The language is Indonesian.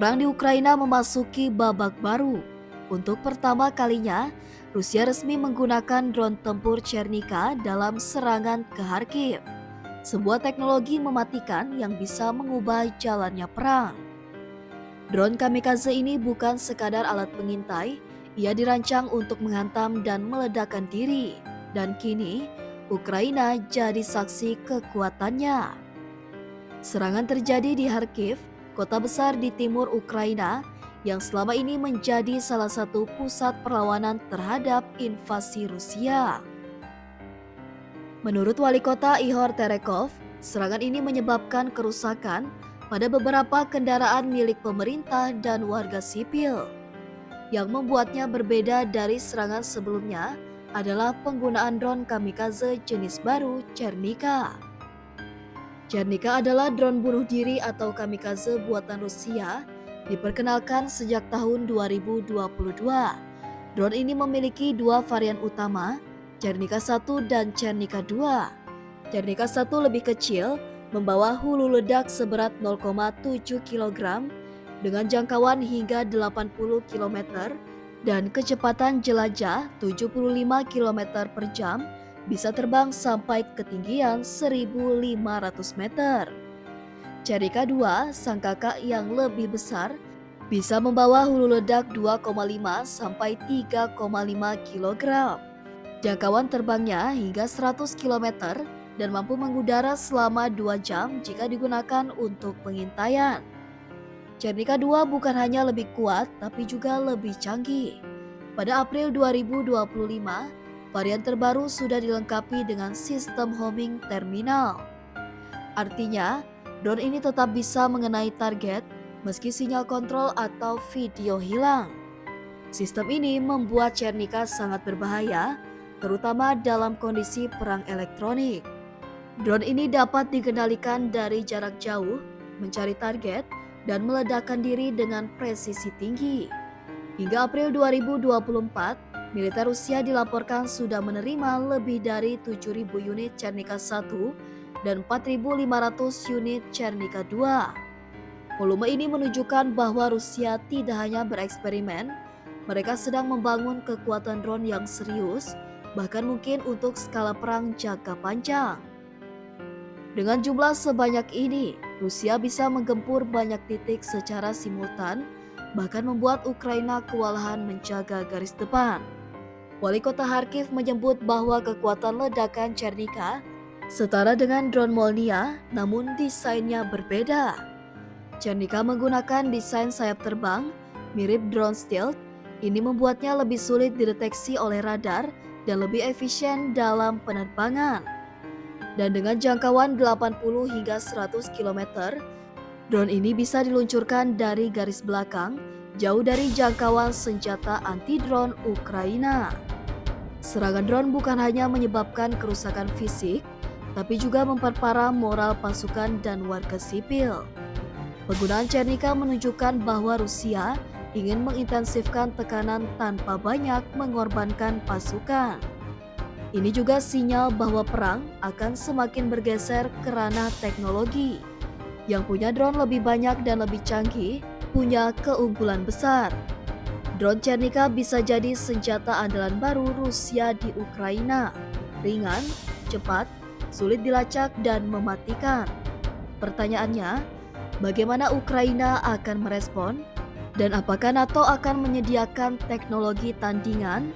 Perang di Ukraina memasuki babak baru. Untuk pertama kalinya, Rusia resmi menggunakan drone tempur Chernika dalam serangan ke Kharkiv. Sebuah teknologi mematikan yang bisa mengubah jalannya perang. Drone kamikaze ini bukan sekadar alat pengintai, ia dirancang untuk menghantam dan meledakkan diri. Dan kini, Ukraina jadi saksi kekuatannya. Serangan terjadi di Kharkiv, kota besar di timur Ukraina, yang selama ini menjadi salah satu pusat perlawanan terhadap invasi Rusia. Menurut wali kota Ihor Terekov, serangan ini menyebabkan kerusakan pada beberapa kendaraan milik pemerintah dan warga sipil. Yang membuatnya berbeda dari serangan sebelumnya adalah penggunaan drone kamikaze jenis baru Chernika. Chernika adalah drone bunuh diri atau kamikaze buatan Rusia, diperkenalkan sejak tahun 2022. Drone ini memiliki dua varian utama, Chernika 1 dan Chernika 2. Chernika 1 lebih kecil, membawa hulu ledak seberat 0,7 kg dengan jangkauan hingga 80 km dan kecepatan jelajah 75 km per jam, bisa terbang sampai ketinggian 1.500 meter. Chernika 2, sang kakak yang lebih besar, bisa membawa hulu ledak 2,5 sampai 3,5 kg. Jangkauan terbangnya hingga 100 km dan mampu mengudara selama 2 jam jika digunakan untuk pengintaian. Chernika 2 bukan hanya lebih kuat tapi juga lebih canggih. Pada April 2025, varian terbaru sudah dilengkapi dengan sistem homing terminal. Artinya, drone ini tetap bisa mengenai target meski sinyal kontrol atau video hilang. Sistem ini membuat Chernika sangat berbahaya, terutama dalam kondisi perang elektronik. Drone ini dapat dikendalikan dari jarak jauh, mencari target, dan meledakkan diri dengan presisi tinggi. Hingga April 2024, militer Rusia dilaporkan sudah menerima lebih dari 7.000 unit Chernika 1 dan 4.500 unit Chernika 2. Volume ini menunjukkan bahwa Rusia tidak hanya bereksperimen, mereka sedang membangun kekuatan drone yang serius, bahkan mungkin untuk skala perang jangka panjang. Dengan jumlah sebanyak ini, Rusia bisa menggempur banyak titik secara simultan, bahkan membuat Ukraina kewalahan menjaga garis depan. Wali kota Kharkiv menyebut bahwa kekuatan ledakan Chernika setara dengan drone Molnia, namun desainnya berbeda. Chernika menggunakan desain sayap terbang mirip drone stealth. Ini membuatnya lebih sulit dideteksi oleh radar dan lebih efisien dalam penerbangan. Dan dengan jangkauan 80 hingga 100 km, drone ini bisa diluncurkan dari garis belakang, jauh dari jangkauan senjata anti-drone Ukraina. Serangan drone bukan hanya menyebabkan kerusakan fisik, tapi juga memperparah moral pasukan dan warga sipil. Penggunaan Chernika menunjukkan bahwa Rusia ingin mengintensifkan tekanan tanpa banyak mengorbankan pasukan. Ini juga sinyal bahwa perang akan semakin bergeser ke ranah teknologi. Yang punya drone lebih banyak dan lebih canggih punya keunggulan besar. Drone Chernika bisa jadi senjata andalan baru Rusia di Ukraina. Ringan, cepat, sulit dilacak dan mematikan. Pertanyaannya, bagaimana Ukraina akan merespon? Dan apakah NATO akan menyediakan teknologi tandingan